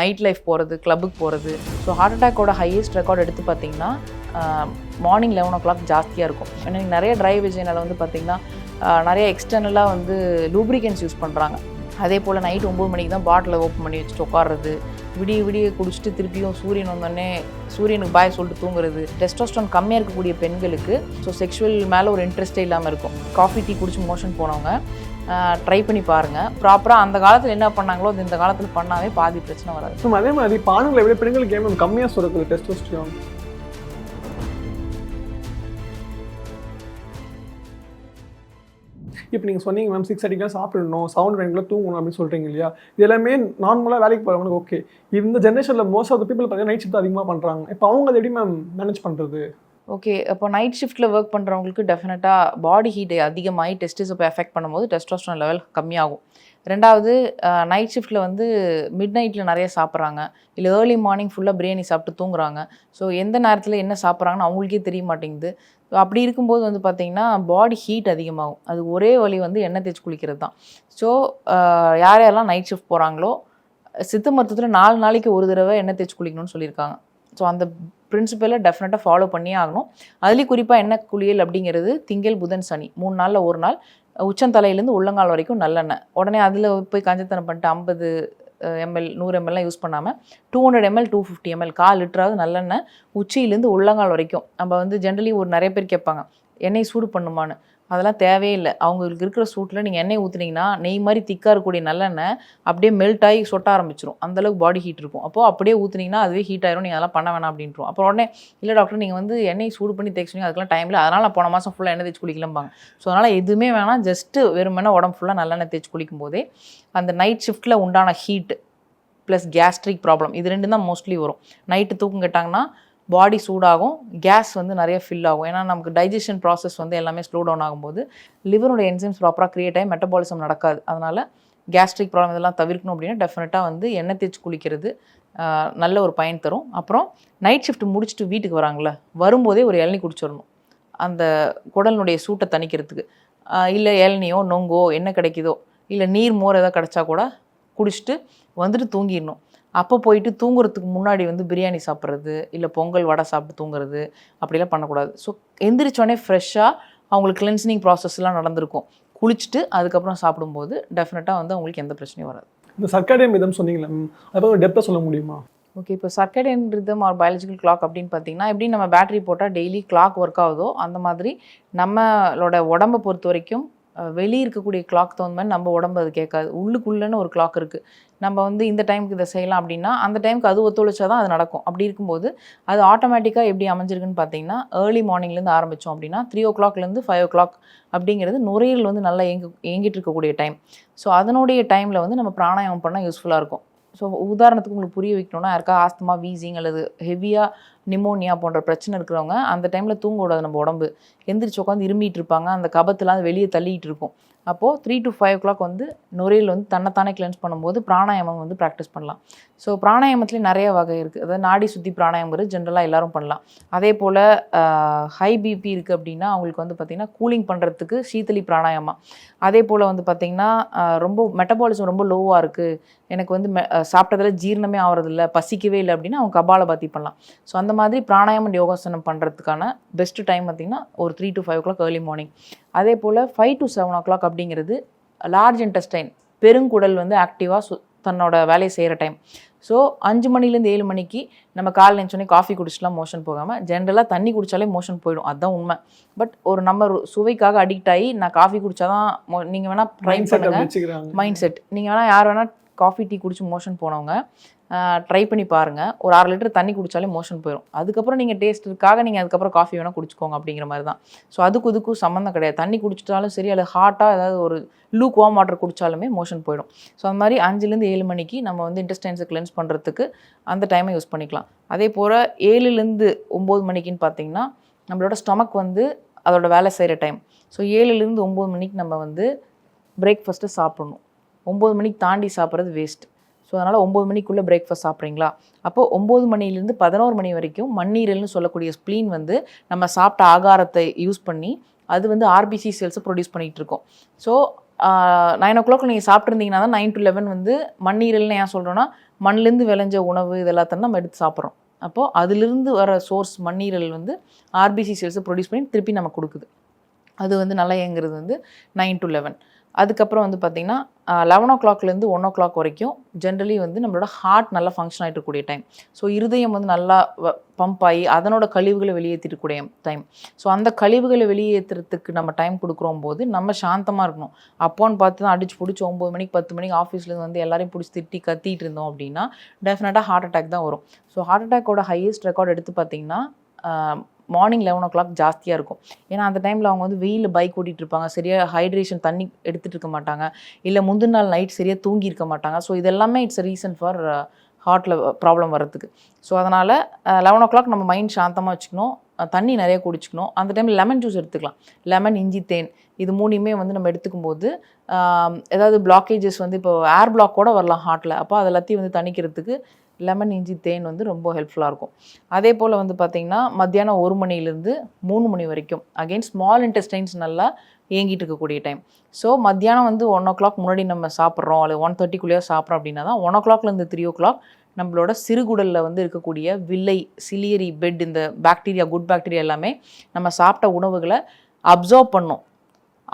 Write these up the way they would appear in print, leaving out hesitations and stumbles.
Night life போகிறது, கிளப்புக்கு போகிறது. So heart அட்டாக்கோட highest record எடுத்து பார்த்தீங்கன்னா மார்னிங் 11 o'clock ஜாஸ்தியாக இருக்கும். ஏன்னா நிறைய டிரைவ் விஜயனால் வந்து பார்த்திங்கன்னா நிறைய எக்ஸ்டர்னலாக வந்து லூப்ரிகன்ஸ் யூஸ் பண்ணுறாங்க. அதே போல் நைட் 9 மணிக்கு தான் பாட்டிலை ஓப்பன் பண்ணி வச்சுட்டு உட்காடுறது, விடிய குடிச்சிட்டு திருப்பியும் சூரியன் வந்தோடனே சூரியனுக்கு பாய் சொல்லிட்டு தூங்குறது. டெஸ்டோஸ்டரோன் கம்மியாக இருக்கக்கூடிய பெண்களுக்கு ஸோ செக்ஷுவல் மேலே ஒரு இன்ட்ரெஸ்ட்டே இல்லாமல் இருக்கும். காஃபி டீ குடிச்சு மோஷன் போனவங்க ட்ரை பண்ணி பாருங்கள். ப்ராப்பராக அந்த காலத்தில் என்ன பண்ணாங்களோ அது இந்த காலத்தில் பண்ணாவே பாதி பிரச்சனை வராது. ஸோ அதே மாதிரி ஆண்களை விட பெண்களுக்கு ஏன் கம்மியாக சுரக்குது டெஸ்டோஸ்டரோன்? இப்போ நீங்கள் சொன்னீங்க மேம் 6 o'clock சாப்பிடணும், 7 o'clock தூங்கணும் அப்படின்னு சொல்கிறீங்க இல்லையா? இது எல்லாமே நார்மலாக வேலைக்கு போகிறவங்களுக்கு ஓகே. இந்த ஜென்ரேஷனில் மோஸ்ட் ஆஃப் த பீப்புள் பார்த்தீங்கன்னா நைட் ஷிஃப்ட் அதிகமாக பண்ணுறாங்க. இப்போ அவங்க அதை எப்படி மேம் மேனேஜ் பண்ணுறது? ஓகே, அப்போ நைட் ஷிஃப்ட்டில் ஒர்க் பண்ணுறவங்களுக்கு டெஃபினட்டாக பாடி ஹீட் அதிகமாகி டெஸ்டிஸ் இப்போ எஃபெக்ட் பண்ணும்போது டெஸ்டோஸ்டரோன் லெவல் கம்மியாகும். ரெண்டாவது, நைட் ஷிஃப்ட்டில் வந்து மிட் நைட்டில் நிறைய சாப்பிட்றாங்க, இல்லை ஏர்லி மார்னிங் ஃபுல்லாக பிரியாணி சாப்பிட்டு தூங்குறாங்க. ஸோ எந்த நேரத்தில் என்ன சாப்பிட்றாங்கன்னு அவங்களுக்கே தெரிய மாட்டேங்குது. ஸோ அப்படி இருக்கும்போது வந்து பார்த்திங்கன்னா பாடி ஹீட் அதிகமாகும். அது ஒரே வழி வந்து எண்ணெய் தேய்ச்சி குளிக்கிறது தான். ஸோ யாரெல்லாம் நைட் ஷிஃப்ட் போகிறாங்களோ சித்த மருத்துவத்தில் 4 நாளைக்கு ஒரு தடவை எண்ணெய் தேய்ச்சி குளிக்கணும்னு சொல்லியிருக்காங்க. ஸோ அந்த பிரின்சிபலை டெஃபினட்டாக ஃபாலோ பண்ணியே ஆகணும். அதுலேயும் குறிப்பாக எண்ணெய் குளியல் அப்படிங்கிறது திங்கள் புதன் சனி 3 நாளில் ஒரு நாள் உச்சந்தலையிலேருந்து உள்ளங்கால் வரைக்கும் நல்லெண்ணெய். உடனே அதில் போய் கஞ்சத்தனம் பண்ணிட்டு 50 ml 100 ml யூஸ் பண்ணாமல் 200 ml 250 ml 1/4 லிட்டராவது நல்லெண்ணெய் உச்சியிலேருந்து உள்ளங்கால் வரைக்கும். நம்ம வந்து ஜென்ரலி நிறைய பேர் கேட்பாங்க எண்ணெய் சூடு பண்ணுமான்னு. அதெல்லாம் தேவையே இல்லை. அவங்களுக்கு இருக்கிற சூட்டில் நீங்கள் எண்ணெய் ஊற்றுனீங்கன்னா நெய் மாதிரி திக்காக இருக்கக்கூடிய நல்லெண்ணெய் அப்படியே மெல்ட் ஆகி சொட்ட ஆரம்பிச்சிடும். அந்தளவுக்கு பாடி ஹீட் இருக்கும். அப்போது அப்படியே ஊற்றுனீங்கன்னா அதுவே ஹீட் ஆயிரும், நீங்கள் அதெல்லாம் பண்ண வேணாம் அப்படின்றோம். அப்புறம் உடனே இல்லை டாக்டர் நீங்கள் வந்து எண்ணெய் சூடு பண்ணி தேய்ச்சிங்க அதுக்கெல்லாம் டைமில், அதனால் நான் போன மாதம் ஃபுல்லாக எண்ணெய் தேய்ச்சி குளிக்கலாம்பாங்க. ஸோ அதனால் எதுவுமே வேணாம், ஜஸ்ட்டு வெறுமனே உடம்பு ஃபுல்லாக நல்லெண்ணெய் தேய்ச்சி குளிக்கும் போதே அந்த நைட் ஷிஃப்ட்டில் உண்டான ஹீட் ப்ளஸ் கேஸ்ட்ரிக் ப்ராப்ளம் இது 2 தான் மோஸ்ட்லி வரும். நைட்டு தூக்கம் கேட்டாங்கன்னா பாடி சூடாகும், கேஸ் வந்து நிறைய ஃபில் ஆகும். ஏன்னா நமக்கு டைஜஷன் ப்ராசஸ் வந்து எல்லாமே ஸ்லோ டவுன் ஆகும்போது லிவருடைய என்சைம்ஸ் ப்ராப்பராக க்ரியேட் ஆகி மெட்டபாலிசம் நடக்காது. அதனால் கேஸ்ட்ரிக் ப்ராப்ளம் இதெல்லாம் தவிர்க்கணும் அப்படின்னா டெஃபினட்டாக வந்து எண்ணெய் தேய்ச்சி குளிக்கிறது நல்ல ஒரு பயன் தரும். அப்புறம் நைட் ஷிஃப்ட் முடிச்சுட்டு வீட்டுக்கு வராங்களே வரும்போதே ஒரு இளநீ குடிச்சிடணும், அந்த குடலினுடைய சூட்டை தணிக்கிறதுக்கு. இல்லை இளநியோ நொங்கோ என்ன கிடைக்குதோ, இல்லை நீர் மோர் எதாவது கிடச்சா கூட குடிச்சிட்டு வந்துட்டு தூங்கிடணும். அப்போ போயிட்டு தூங்குறதுக்கு முன்னாடி வந்து பிரியாணி சாப்பிட்றது, இல்லை பொங்கல் வடை சாப்பிட்டு தூங்குறது அப்படிலாம் பண்ணக்கூடாது. ஸோ எந்திரிச்சோடனே ஃப்ரெஷ்ஷாக அவங்களுக்கு கிளென்சிங் ப்ராசஸ்லாம் நடந்திருக்கும். குளிச்சுட்டு அதுக்கப்புறம் சாப்பிடும்போது டெஃபினட்டாக வந்து அவங்களுக்கு எந்த பிரச்சனையும் வராது. இந்த சர்க்காடியன் ரிதம் சொன்னீங்களா, அதை டெப்த்தாக சொல்ல முடியுமா? ஓகே, இப்போ circadian rhythm or biological clock அப்படின்னு பார்த்தீங்கன்னா எப்படி நம்ம பேட்டரி போட்டால் டெய்லி கிளாக் ஒர்க் ஆகுதோ அந்த மாதிரி நம்மளோட உடம்பை பொறுத்த வரைக்கும் வெளியே இருக்கக்கூடிய கிளாக் தகுந்த மாதிரி நம்ம உடம்பு அது கேட்காது. உள்ளுக்குள்ளேன்னு ஒரு கிளாக் இருக்குது. நம்ம வந்து இந்த டைமுக்கு இதை செய்யலாம் அப்படின்னா அந்த டைமுக்கு அது ஒத்துழைச்சா தான் அது நடக்கும். அப்படி இருக்கும்போது அது ஆட்டோமேட்டிக்காக எப்படி அமைஞ்சிருக்குன்னு பார்த்தீங்கன்னா ஏர்லி மார்னிங்லேருந்து ஆரம்பித்தோம் அப்படின்னா 3 o'clockலேருந்து 5 o'clock அப்படிங்கிறது நுரையீரல் வந்து நல்லா இயங்கிட்டு இருக்கக்கூடிய டைம். ஸோ அதனுடைய டைமில் வந்து நம்ம பிராணாயாமம் பண்ணால் யூஸ்ஃபுல்லாக இருக்கும். ஸோ உதாரணத்துக்கு உங்களுக்கு புரிய வைக்கணும்னா யாருக்கா ஆஸ்துமா, வீசிங் அல்லது ஹெவியாக நிமோனியா போன்ற பிரச்சனை இருக்கிறவங்க அந்த டைமில் தூங்க விடாது. நம்ம உடம்பு எந்திரிச்சு உட்காந்து இருமிட்டு இருப்பாங்க, அந்த கபத்தெல்லாம் வெளியே தள்ளிட்டு இருக்கும். அப்போது 3 to 5 o'clock வந்து நுரையில் வந்து தன்னைத்தானே கிளென்ஸ் பண்ணும்போது பிராணாயாமம் வந்து ப்ராக்டிஸ் பண்ணலாம். ஸோ பிராணாயாமத்துலேயே நிறைய வகை இருக்குது. அதாவது நாடி சுற்றி பிராணாயாமங்கிறது ஜென்ரலாக எல்லோரும் பண்ணலாம். அதே போல் ஹை பிபி இருக்குது அப்படின்னா அவங்களுக்கு வந்து பார்த்திங்கன்னா கூலிங் பண்ணுறதுக்கு சீத்தலி பிராணாயாமா. அதே போல் வந்து பார்த்திங்கன்னா ரொம்ப மெட்டபாலிசம் ரொம்ப லோவாக இருக்குது, எனக்கு வந்து சாப்பிட்டதில் ஜீரணமே ஆகிறதில்ல, பசிக்கவே இல்லை அப்படின்னா அவங்க கபாலபாத்தி பண்ணலாம். ஸோ அந்த மாதிரி பிராணாயாமம் யோகாசனம் பண்ணுறதுக்கான பெஸ்ட் டைம் பார்த்திங்கன்னா ஒரு 3 to 5 o'clock ஏர்லி மார்னிங். அதே போல் 5 to 7 o'clock அப்படிங்கிறது லார்ஜ் இன்டெஸ்டைன் பெருங்குடல் வந்து ஆக்டிவாக தன்னோட வேலையை செய்கிற டைம். ஸோ 5 மணிலேருந்து 7 மணிக்கு நம்ம காலைல நினச்சோன்னே காஃபி குடிச்சிலாம் மோஷன் போகாமல் ஜென்ரலாக தண்ணி குடித்தாலே மோஷன் போயிடும், அதுதான் உண்மை. பட் ஒரு நம்ம சுவைக்காக அடிக்ட் ஆகி நான் காஃபி குடித்தா தான் நீங்கள் வேணால் ட்ரை பண்ணுங்கள் மைண்ட் செட். நீங்கள் வேணால் யார் வேணால் காஃபி டீ குடிச்சு மோஷன் போனவங்க ட்ரை பண்ணி பாருங்கள், ஒரு 1/2 லிட்டர் தண்ணி குடித்தாலே மோஷன் போயிடும். அதுக்கப்புறம் நீங்கள் டேஸ்ட்டுக்காக நீங்கள் அதுக்கப்புறம் காஃபி வேணால் குடிச்சிக்கோங்க அப்படிங்கிற மாதிரி தான். ஸோ இதுக்கும் சம்மந்தம் கிடையாது. தண்ணி குடிச்சிட்டாலும் சரி, அல்லது ஹாட்டாக ஏதாவது ஒரு லூக் வார்ம் வாட்டர் குடித்தாலுமே மோஷன் போயிடும். ஸோ அந்த மாதிரி 5லேருந்து 7 மணிக்கு நம்ம வந்து இன்டெஸ்டைன்ஸை கிளென்ஸ் பண்ணுறதுக்கு அந்த டைமை யூஸ் பண்ணிக்கலாம். அதே போல் 7லேருந்து 9 மணிக்குன்னு பார்த்தீங்கன்னா நம்மளோட ஸ்டொமக் வந்து அதோட வேலை செய்கிற டைம். ஸோ 7லேருந்து 9 மணிக்கு நம்ம வந்து பிரேக்ஃபாஸ்ட்டு சாப்பிடணும். 9 மணிக்கு தாண்டி சாப்பிட்றது வேஸ்ட். ஸோ அதனால் 9 மணிக்குள்ளே பிரேக்ஃபாஸ்ட் சாப்பிட்றீங்களா, அப்போது 9 மணிலேருந்து 11 மணி வரைக்கும் மண்ணீரல்னு சொல்லக்கூடிய ஸ்ப்ளீன் வந்து நம்ம சாப்பிட்ட ஆகாரத்தை யூஸ் பண்ணி அது வந்து ஆர்பிசி செல்ஸை ப்ரொடியூஸ் பண்ணிகிட்டு இருக்கோம். ஸோ 9 o'clock நீங்கள் சாப்பிட்ருந்தீங்கன்னா தான் 9 to 11 வந்து மண்ணீரல்னு ஏன் சொல்கிறோன்னா மண்ணிலேருந்து விளைஞ்ச உணவு இது எல்லாத்தையும் நம்ம எடுத்து சாப்பிட்றோம். அப்போது அதிலிருந்து வர சோர்ஸ் மண்ணீரல் வந்து ஆர்பிசி செல்ஸை ப்ரொடியூஸ் பண்ணி திருப்பி நம்ம கொடுக்குது. அது வந்து நல்லா இயங்குறது வந்து 9 to 11. அதுக்கப்புறம் வந்து பார்த்திங்கன்னா 11 o'clockலேருந்து 1 o'clock வரைக்கும் ஜென்ரலி வந்து நம்மளோட ஹார்ட் நல்லா ஃபங்க்ஷன் ஆகிட்டு இருக்கக்கூடிய டைம். ஸோ இருதயம் வந்து நல்லா பம்ப் ஆகி அதனோட கழிவுகளை வெளியேற்றிருக்கக்கூடிய டைம். ஸோ அந்த கழிவுகளை வெளியேற்றுறதுக்கு நம்ம டைம் கொடுக்குறோம் போது நம்ம சாந்தமாக இருக்கணும். அப்போன்னு பார்த்து தான் அடிச்சு பிடிச்சி 9 மணிக்கு 10 மணிக்கு ஆஃபீஸ்லேருந்து வந்து எல்லாரையும் பிடிச்சி திட்டி கத்திட்டு இருந்தோம் அப்படின்னா டெஃபினட்டாக ஹார்ட் அட்டாக் தான் வரும். ஸோ ஹார்ட் அட்டாக்கோட ஹையஸ்ட் ரெக்கார்ட் எடுத்து பார்த்திங்கன்னா மார்னிங் 11 o'clock ஜாஸ்தியாக இருக்கும். ஏன்னா அந்த டைமில் அவங்க வந்து வெயில் பைக் ஓட்டிகிட்டு இருப்பாங்க, சரியாக ஹைட்ரேஷன் தண்ணி எடுத்துகிட்டு இருக்க மாட்டாங்க, இல்லை முந்தின நாள் நைட் சரியாக தூங்கி இருக்க மாட்டாங்க. ஸோ இதெல்லாமே இட்ஸ் அ ரீசன் ஃபார் ஹார்ட்டில் ப்ராப்ளம் வர்றதுக்கு. ஸோ அதனால் 11 o'clock நம்ம மைண்ட் சாந்தமாக வச்சுக்கணும், தண்ணி நிறைய குடிச்சிக்கணும். அந்த டைமில் லெமன் ஜூஸ் எடுத்துக்கலாம். லெமன், இஞ்சி, தேன் இது மூணுமே வந்து நம்ம எடுத்துக்கும் போது ஏதாவது பிளாக்கேஜஸ் வந்து இப்போ ஏர் பிளாக்கோட வரலாம் ஹார்ட்டில். அப்போ அது எல்லாத்தையும் வந்து தணிக்கிறதுக்கு லெமன், இஞ்சி, தேன் வந்து ரொம்ப ஹெல்ப்ஃபுல்லாக இருக்கும். அதே போல் வந்து பார்த்திங்கன்னா மத்தியானம் 1 மணிலேருந்து 3 மணி வரைக்கும் அகெயின் ஸ்மால் இன்டெஸ்டைன்ஸ் நல்லா இயங்கிட்டு இருக்கக்கூடிய டைம். ஸோ மத்தியானம் வந்து 1 o'clock முன்னாடி நம்ம சாப்பிட்றோம், அல்லது 1:30க்குள்ளேயோ சாப்பிட்றோம் அப்படின்னா தான் 1 o'clockலேருந்து 3 o'clock நம்மளோட சிறுகுடலில் வந்து இருக்கக்கூடிய வில்லை, சிலியரி பெட், இந்த பாக்டீரியா, குட் பாக்டீரியா எல்லாமே நம்ம சாப்பிட்ட உணவுகளை அப்சர்வ் பண்ணோம்.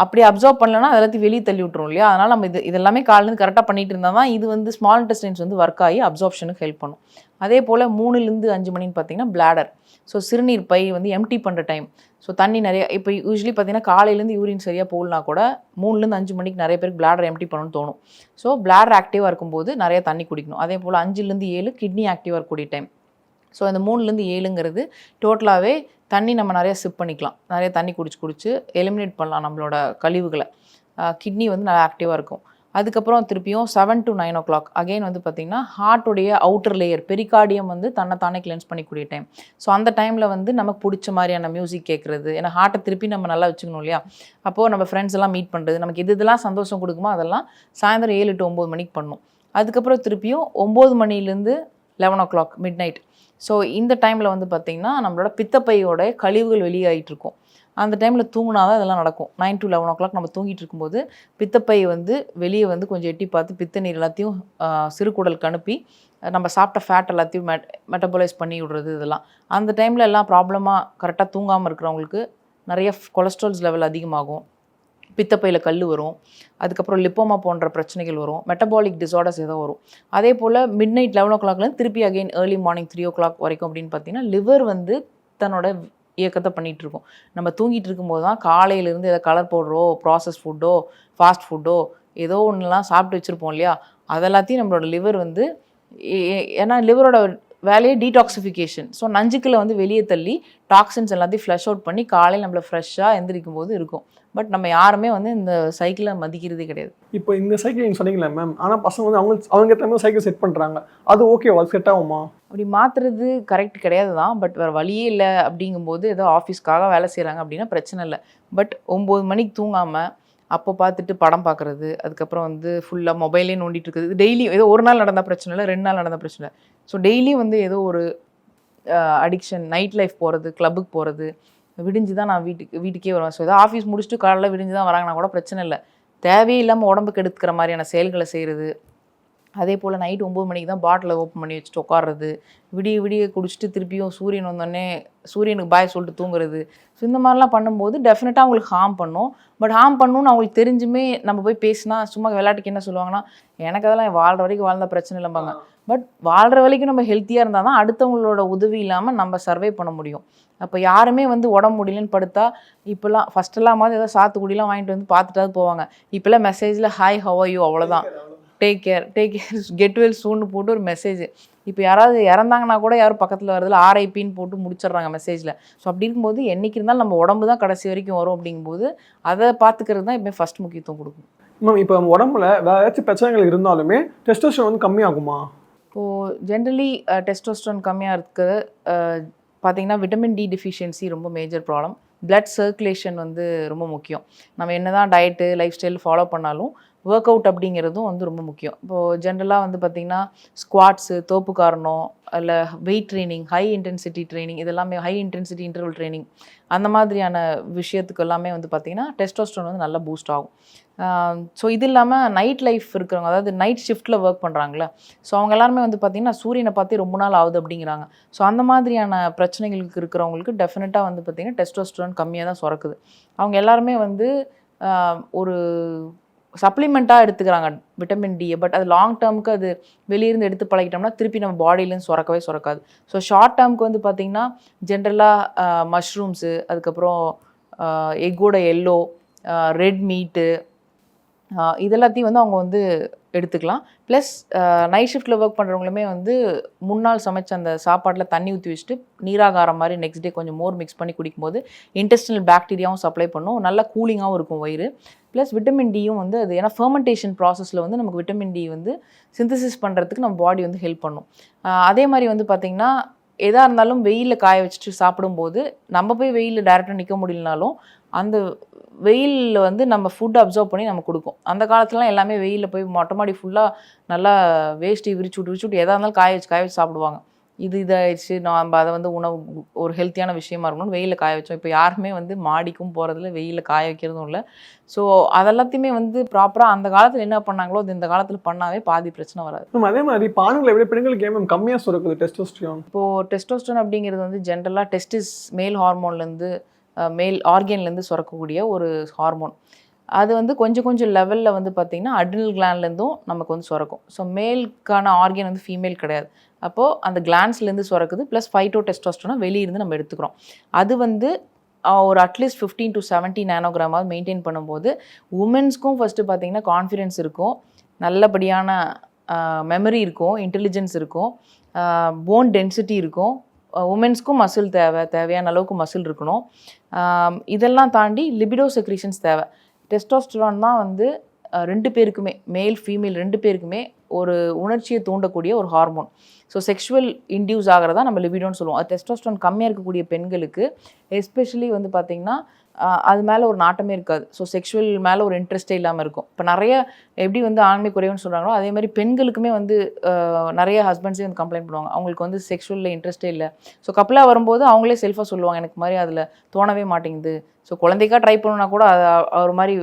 அப்படி அப்சர்வ் பண்ணலன்னா அதெல்லாத்தையும் வெளியே தள்ளி விட்டுரும் இல்லையா. அதனால் நம்ம இதெல்லாமே காலிலேருந்து கரெக்டாக பண்ணிட்டு இருந்தால் தான் இது வந்து ஸ்மால் இன்டெஸ்டைன்ஸ் வந்து ஒர்க் ஆகி அப்சார்ப்ஷனுக்கு ஹெல்ப் பண்ணும். அதே போல் 3லேருந்து 5 மணின்னு பார்த்தீங்கன்னா பிளாடர், ஸோ சிறுநீர் பை வந்து எம்டி பண்ணுற டைம். ஸோ தண்ணி நிறைய இப்போ யூஸ்வலி பார்த்தீங்கன்னா காலையிலேருந்து யூரின் சரியாக போகலனா கூட 3லேருந்து 5 மணிக்கு நிறைய பேருக்கு பிளாடர் எம்டி பண்ணணும்னு தோணும். ஸோ பிளாடர் ஆக்டிவாக இருக்கும்போது நிறைய தண்ணி குடிக்கணும். அதே போல் 5லேருந்து 7 கிட்னி ஆக்டிவாக இருக்கக்கூடிய டைம். ஸோ இந்த 3லேருந்து 7ங்கிறது டோட்டலாகவே தண்ணி நம்ம நிறைய சிப் பண்ணிக்கலாம், நிறைய தண்ணி குடிச்சு எலிமினேட் பண்ணலாம் நம்மளோட கழிவுகளை. கிட்னி வந்து நல்லா ஆக்டிவாக இருக்கும். அதுக்கப்புறம் திருப்பியும் 7 to 9 o'clock அகெயின் வந்து பார்த்திங்கன்னா ஹார்ட்டுடைய அவுட்டர் லேயர் பெரிகார்டியம் வந்து தன்னைத்தானே கிளென்ஸ் பண்ணிக்கூடிய டைம். ஸோ அந்த டைமில் வந்து நமக்கு பிடிச்ச மாதிரியான மியூசிக் கேட்குறது, ஏன்னா ஹார்ட்டை திருப்பி நம்ம நல்லா வச்சுக்கணும் இல்லையா. அப்போது நம்ம ஃப்ரெண்ட்ஸ் எல்லாம் மீட் பண்ணுறது, நமக்கு இதெல்லாம் சந்தோஷம் கொடுக்குமோ அதெல்லாம் சாயந்தரம் 7 to 9 மணிக்கு பண்ணணும். அதுக்கப்புறம் திருப்பியும் 9 மணிலேருந்து 11 o'clock மிட் நைட். ஸோ இந்த டைமில் வந்து பார்த்திங்கன்னா நம்மளோட பித்தப்பையோட கழிவுகள் வெளியாகிட்டு இருக்கும். அந்த டைமில் தூங்கினா தான் இதெல்லாம் நடக்கும். 9 to 11 o'clock நம்ம தூங்கிட்டு இருக்கும்போது பித்தப்பை வந்து வெளியே வந்து கொஞ்சம் எட்டி பார்த்து பித்த நீர் எல்லாத்தையும் சிறுகுடலுக்கு அனுப்பி நம்ம சாப்பிட்ட ஃபேட் எல்லாத்தையும் மெட்டபலைஸ் பண்ணி விடுறது. இதெல்லாம் அந்த டைமில் எல்லாம் ப்ராப்ளமாக கரெக்டாக தூங்காமல் இருக்கிறவங்களுக்கு நிறைய கொலஸ்ட்ரால்ஸ் லெவல் அதிகமாகும், பித்தப்பையில் கல் வரும், அதுக்கப்புறம் லிப்போமா போன்ற பிரச்சனைகள் வரும், மெட்டபாலிக் டிசார்டர்ஸ் ஏதோ வரும். அதே போல் மிட் நைட் 11 o'clockலேருந்து திருப்பி அகெயின் ஏர்லி மார்னிங் 3 o'clock வரைக்கும் அப்படின்னு பார்த்தீங்கன்னா லிவர் வந்து தன்னோட இயக்கத்தை பண்ணிகிட்டு இருக்கும். நம்ம தூங்கிட்டு இருக்கும்போது தான் காலையிலேருந்து ஏதோ கலர் பவுடரோ, ப்ராசஸ் ஃபுட்டோ, ஃபாஸ்ட் ஃபுட்டோ ஏதோ ஒன்றுலாம் சாப்பிட்டு வச்சுருப்போம் இல்லையா, அதெல்லாத்தையும் நம்மளோட லிவர் வந்து ஏன்னா லிவரோட வேலையே டீடாக்சிஃபிகேஷன். ஸோ நஞ்சுக்களை வந்து வெளியே தள்ளி டாக்ஸின்ஸ் எல்லாத்தையும் ஃப்ளஷ் அவுட் பண்ணி காலையில் நம்மளை ஃப்ரெஷ்ஷாக எந்திரிக்கும் போது இருக்கும். பட் நம்ம யாருமே வந்து இந்த சைக்கிளை மதிக்கிறதே கிடையாது. இப்போ இந்த சைக்கிள் நீங்கள் சொன்னீங்களா மேம், ஆனால் பசங்க வந்து அவங்க ஏற்ற மாதிரி சைக்கிள் செட் பண்ணுறாங்க, அது ஓகே, அது செட் ஆகுமா? அப்படி மாற்றுறது கரெக்ட் கிடையாது தான். பட் வேறு வழியே இல்லை அப்படிங்கும்போது ஏதோ ஆஃபீஸ்க்காக வேலை செய்கிறாங்க அப்படின்னா பிரச்சனை இல்லை. பட் 9 மணிக்கு தூங்காமல் அப்போ பார்த்துட்டு படம் பார்க்குறது, அதுக்கப்புறம் வந்து ஃபுல்லாக மொபைலே நோண்டிட்டு இருக்குது, டெய்லி ஏதோ ஒரு நாள் நடந்தால் பிரச்சனை இல்லை, 2 நாள் நடந்தால் பிரச்சனை இல்லை. ஸோ டெய்லி வந்து ஏதோ ஒரு அடிக்ஷன், நைட் லைஃப் போகிறது, கிளப்புக்கு போகிறது, விடிஞ்சு தான் நான் வீட்டுக்கே வருவேன். ஸோ ஏதோ ஆஃபீஸ் முடிச்சுட்டு காலையில் விடிஞ்சு தான் வராங்கன்னா கூட பிரச்சனை இல்லை. தேவையே இல்லாமல் உடம்புக்கு எடுத்துக்கிற மாதிரியான செயல்களை செய்கிறது. அதே போல் நைட் 9 மணிக்கு தான் பாட்டிலை ஓப்பன் பண்ணி வச்சுட்டு உட்காடுறது, விடிய குடிச்சிட்டு திருப்பியும் சூரியன் வந்தோடனே சூரியனுக்கு பாய் சொல்லிட்டு தூங்குறது. ஸோ இந்த மாதிரிலாம் பண்ணும்போது டெஃபினட்டாக அவங்களுக்கு ஹார்ம் பண்ணும். பட் ஹார்ம் பண்ணணும்னு அவங்களுக்கு தெரிஞ்சுமே நம்ம போய் பேசினா சும்மா விளையாட்டுக்கு என்ன சொல்லுவாங்கன்னா, எனக்கு அதெல்லாம் வாழ்கிற வரைக்கும் வாழ்ந்தால் பிரச்சனை இல்லைம்பாங்க. பட் வாழ்கிற வரைக்கும் நம்ம ஹெல்த்தியாக இருந்தால் தான் அடுத்தவங்களோட உதவி இல்லாமல் நம்ம சர்வை பண்ண முடியும். அப்போ யாருமே வந்து உடம்பு முடியலன்னு படுத்தா இப்போல்லாம் ஃபஸ்ட்டெல்லாம் மாதிரி ஏதோ சாத்துக்குடிலாம் வாங்கிட்டு வந்து பார்த்துட்டாவது போவாங்க. இப்போல்லாம் மெசேஜில் ஹாய் ஹவ் ஆர் யூ அவ்வளோதான், டேக் கேர் கெட் வெல் சூன்னு போட்டு ஒரு மெசேஜ். இப்போ யாராவது இறந்தாங்கன்னா கூட யாரும் பக்கத்தில் வரதில்ல, ஆர்ஐபின்னு போட்டு முடிச்சிடுறாங்க மெசேஜில். ஸோ அப்படி இருக்கும்போது என்றைக்கு இருந்தாலும் நம்ம உடம்பு தான் கடைசி வரைக்கும் வரும். அப்படிங்கும்போது அதை பார்த்துக்கிறது தான் இப்போ ஃபஸ்ட் முக்கியத்துவம் கொடுக்கும். மேம் இப்போ நம்ம உடம்புல வேறு ஏதாச்சும் பிரச்சனைகள் இருந்தாலுமே டெஸ்டோஸ்டெரான் வந்து கம்மியாகுமா? இப்போது ஜென்ரலி டெஸ்டோஸ்டெரான் கம்மியாக இருக்குது பார்த்திங்கன்னா விட்டமின் டி டெஃபிஷியன்சி ரொம்ப மேஜர் ப்ராப்ளம். பிளட் சர்க்குலேஷன் வந்து ரொம்ப முக்கியம். நம்ம என்ன தான் டயட்டு லைஃப் ஸ்டைல் ஃபாலோ பண்ணாலும் ஒர்க் அவுட் அப்படிங்கிறதும் வந்து ரொம்ப முக்கியம். இப்போது ஜென்ரலாக வந்து பார்த்திங்கன்னா ஸ்குவாட்ஸு, தோப்பு காரணம், இல்லை weight training, high intensity training, இதெல்லாமே ஹை இன்டென்சிட்டி இன்டர்வல் ட்ரைனிங், அந்த மாதிரியான விஷயத்துக்கு எல்லாமே வந்து பார்த்திங்கன்னா டெஸ்டோஸ்டரோன் வந்து நல்லா பூஸ்ட் ஆகும். ஸோ இது இல்லாமல் நைட் லைஃப் இருக்கிறவங்க, அதாவது நைட் ஷிஃப்ட்டில் ஒர்க் பண்ணுறாங்களே, ஸோ அவங்க எல்லாருமே வந்து பார்த்திங்கன்னா சூரியனை பார்த்தே ரொம்ப நாள் ஆகுது அப்படிங்கிறாங்க. ஸோ அந்த மாதிரியான பிரச்சனைகளுக்கு இருக்கிறவங்களுக்கு டெஃபினட்டாக வந்து பார்த்திங்கன்னா டெஸ்டோஸ்டரோன் கம்மியாக தான் சுரக்குது. அவங்க எல்லாருமே வந்து ஒரு சப்ளிமெண்ட்டாக எடுத்துக்கிறாங்க விட்டமின் டியை. பட் அது லாங் டேர்முக்கு அது வெளியிருந்து எடுத்து பழகிட்டோம்னா திருப்பி நம்ம பாடியிலேருந்து சுரக்காது. ஸோ ஷார்ட் டேர்முக்கு வந்து பார்த்திங்கன்னா ஜென்ரலாக மஷ்ரூம்ஸு, அதுக்கப்புறம் எக்கோட எல்லோ, ரெட் மீட்டு, இதெல்லாத்தையும் வந்து அவங்க வந்து எடுத்துக்கலாம். ப்ளஸ் நைட் ஷிஃப்ட்டில் ஒர்க் பண்ணுறவங்களுமே வந்து முன்னாள் சமைச்ச அந்த சாப்பாட்டில் தண்ணி ஊற்றி வச்சுட்டு நீராகாரம் மாதிரி நெக்ஸ்ட் டே கொஞ்சம் மோர் மிக்ஸ் பண்ணி குடிக்கும்போது இன்டெஸ்டினல் பாக்டீரியாவும் சப்ளை பண்ணும், நல்லா கூலிங்காகவும் இருக்கும் வயிறு. ப்ளஸ் விட்டமின் டியும் வந்து அது, ஏன்னா ஃபெர்மெண்டேஷன் ப்ராசஸில் வந்து நமக்கு விட்டமின் டி வந்து சிந்தசிஸ் பண்ணுறதுக்கு நம்ம பாடி வந்து ஹெல்ப் பண்ணும். அதே மாதிரி வந்து பார்த்திங்கன்னா எதாக இருந்தாலும் வெயிலில் காய வச்சுட்டு சாப்பிடும்போது நம்ம போய் வெயிலில் டேரெக்டாக நிற்க முடியலனாலும் அந்த வெயிலில் வந்து நம்ம ஃபுட் அப்சர்வ் பண்ணி நம்ம கொடுக்கும். அந்த காலத்துலலாம் எல்லாமே வெயிலில் போய் மொட்டை மாடி ஃபுல்லாக நல்லா வேஷ்டி விரிச்சு விட்டு எதாக இருந்தாலும் காய வச்சு சாப்பிடுவாங்க. இதாகிடுச்சு, நம்ம அதை வந்து உணவு ஒரு ஹெல்த்தியான விஷயமா இருக்கணும்னு வெயிலில் காய வச்சோம். இப்போ யாருமே வந்து மாடிக்கும் போகிறதில்ல, வெயிலில் காய வைக்கிறதும் இல்லை. ஸோ அதெல்லாத்தையுமே வந்து ப்ராப்பராக அந்த காலத்தில் என்ன பண்ணாங்களோ அது இந்த காலத்தில் பண்ணாவே பாதி பிரச்சனை வராது. அதே மாதிரி ஆண்களை விட பெண்களுக்கு ஏன் கம்மியாக சுரக்குது டெஸ்டோஸ்டரோன்? இப்போது டெஸ்டோஸ்டரோன் அப்படிங்கிறது வந்து ஜென்ரலாக டெஸ்டிஸ் மேல் ஹார்மோன்லேருந்து மேல் ஆர்கன்லேருந்து சுரக்கக்கூடிய ஒரு ஹார்மோன். அது வந்து கொஞ்சம் லெவலில் வந்து பார்த்திங்கன்னா அட்ரினல் கிளாண்ட்லேருந்தும் நமக்கு வந்து சுரக்கும். ஸோ மேலுக்கான ஆர்கன் வந்து ஃபீமேல் கிடையாது. அப்போது அந்த கிளாண்ட்ஸ்லேருந்து சுரக்குது. ப்ளஸ் ஃபைட்டோ டெஸ்டோஸ்டரோனை வெளியிருந்து நம்ம எடுத்துக்கிறோம். அது வந்து ஒரு அட்லீஸ்ட் 15 to 70 நானோகிராமாவது மெயின்டைன் பண்ணும்போது உமன்ஸ்க்கும் ஃபஸ்ட்டு பார்த்திங்கன்னா கான்ஃபிடென்ஸ் இருக்கும், நல்லபடியான மெமரி இருக்கும், இன்டெலிஜென்ஸ் இருக்கும், போன் டென்சிட்டி இருக்கும், உமன்ஸ்க்கும் மசில் தேவையான அளவுக்கு மசில் இருக்கணும். இதெல்லாம் தாண்டி லிபிடோ செக்ரீஷன்ஸ் தேவை. டெஸ்டோஸ்டரோன் தான் வந்து 2 பேருக்குமே, மேல் ஃபீமேல் 2 பேருக்குமே ஒரு உணர்ச்சியை தூண்டக்கூடிய ஒரு ஹார்மோன். ஸோ செக்ஷுவல் இன்டியூஸ் ஆகிறதா நம்ம லிபிடோன்னு சொல்லுவோம். அது டெஸ்டோஸ்டரோன் கம்மியாக இருக்கக்கூடிய பெண்களுக்கு எஸ்பெஷலி வந்து பார்த்திங்கன்னா அது மேலே ஒரு நாட்டமே இருக்காது. ஸோ செக்ஷுவல் மேலே ஒரு இன்ட்ரெஸ்ட்டே இல்லாமல் இருக்கும். இப்போ நிறைய எப்படி வந்து ஆண்மை குறைவுன்னு சொல்கிறாங்களோ அதே மாதிரி பெண்களுக்குமே வந்து நிறைய ஹஸ்பண்ட்ஸே வந்து கம்ப்ளைண்ட் பண்ணுவாங்க, அவங்களுக்கு வந்து செக்ஷுவலில் இன்ட்ரெஸ்ட்டே இல்லை. ஸோ கப்பலாக வரும்போது அவங்களே செல்ஃபாக சொல்லுவாங்க, எனக்கு மாதிரி அதில் தோணவே மாட்டேங்குது, ஸோ குழந்தைக்கா ட்ரை பண்ணணுன்னா கூட அது ஒரு மாதிரி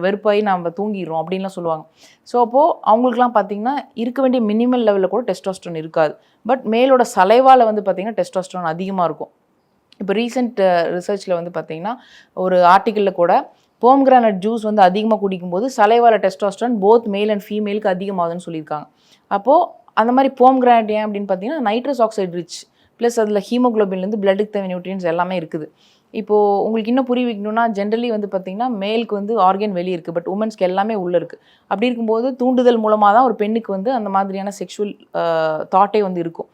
வெறுப்பாகி நம்ம தூங்கிடுறோம் அப்படின்லாம் சொல்லுவாங்க. ஸோ அப்போது அவங்களுக்குலாம் பார்த்திங்கன்னா இருக்க வேண்டிய மினிமல் லெவலில் கூட டெஸ்டோஸ்டரோன் இருக்காது. பட் மேலோட சலைவால் வந்து பார்த்திங்கன்னா டெஸ்டோஸ்டரோன் அதிகமாக இருக்கும். இப்போ ரீசெண்ட் ரிசர்ச்சில் வந்து பார்த்திங்கன்னா ஒரு ஆர்டிக்கிளில் கூட போம்கிரானட் ஜூஸ் வந்து அதிகமாக குடிக்கும்போது சலைவால டெஸ்டோஸ்டரோன் போத் மேல் அண்ட் ஃபீமேலுக்கு அதிகமாகுதுன்னு சொல்லியிருக்காங்க. அப்போது அந்த மாதிரி போம்கிரானட் ஏன் அப்படின்னு பார்த்தீங்கன்னா நைட்ரஸ் ஆக்சைடு ரிச், ப்ளஸ் அதில் ஹீமோக்ளோபின்லேருந்து பிளட்டுக்கு தேவை நியூட்ரியன்ஸ் எல்லாமே இருக்குது. இப்போது உங்களுக்கு இன்னும் புரிய வைக்கணும்னா ஜென்ரலி வந்து பார்த்திங்கன்னா மேலுக்கு வந்து ஆர்கன் வெளியே இருக்குது, பட் உமன்ஸ்க்கு எல்லாமே உள்ளே இருக்குது. அப்படி இருக்கும்போது தூண்டுதல் மூலமாக தான் ஒரு பெண்ணுக்கு வந்து அந்த மாதிரியான செக்ஷுவல் தாட்டே வந்து இருக்கும்.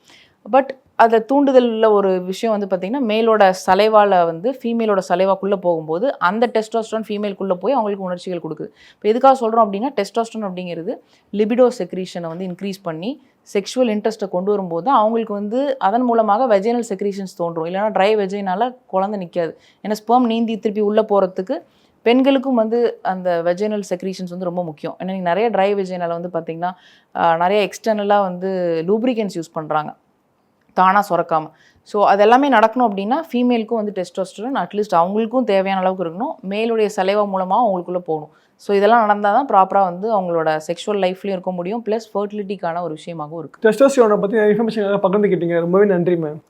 பட் அதை தூண்டுதலில் ஒரு விஷயம் வந்து பார்த்திங்கன்னா மேலோட சலைவால் வந்து ஃபீமேலோட சலைவாக்குள்ளே போகும்போது அந்த டெஸ்டோஸ்டரோன் ஃபீமேலுக்குள்ளே போய் அவங்களுக்கு உணர்ச்சிகள் கொடுக்குது. இப்போ எதுக்காக சொல்கிறோம் அப்படின்னா டெஸ்டோஸ்டரோன் அப்படிங்கிறது லிபிடோ செக்ரீஷனை வந்து இன்க்ரீஸ் பண்ணி செக்ஷுவல் இன்ட்ரெஸ்ட்டை கொண்டு வரும்போது அவங்களுக்கு வந்து அதன் மூலமாக வெஜைனல் செக்ரீஷன்ஸ் தோன்றும். இல்லைனா ட்ரை வெஜைனால் குழந்தை நிற்காது. ஏன்னா ஸ்பெர்ம் நீந்தி திருப்பி உள்ளே போகிறதுக்கு பெண்களுக்கும் வந்து அந்த வெஜைனல் செக்ரீஷன்ஸ் வந்து ரொம்ப முக்கியம். ஏன்னா நீங்கள் நிறைய ட்ரை வெஜைனால் வந்து பார்த்திங்கன்னா நிறைய எக்ஸ்டர்னலாக வந்து லூப்ரிகன்ஸ் யூஸ் பண்ணுறாங்க தானாக சுரக்காமல். ஸோ அது எல்லாமே நடக்கணும் அப்படின்னா ஃபீமேலுக்கும் வந்து டெஸ்டோஸ்டரோன் அட்லீஸ்ட் அவங்களுக்கும் தேவையான அளவுக்கு இருக்கணும், மேலுடைய சலைவா மூலமாக அவங்களுக்குள்ளே போகணும். ஸோ இதெல்லாம் நடந்தால் தான் ப்ராப்பராக வந்து அவங்களோட செக்ஷுவல் லைஃப்லையும் இருக்க முடியும், ப்ளஸ் ஃபர்டிலிட்டிக்கான ஒரு விஷயமாகவும் இருக்குது. டெஸ்டோஸ்டரோனை பற்றி இன்ஃபர்மேஷன் பகிர்ந்துக்கிட்டீங்க, ரொம்பவே நன்றி மேம்.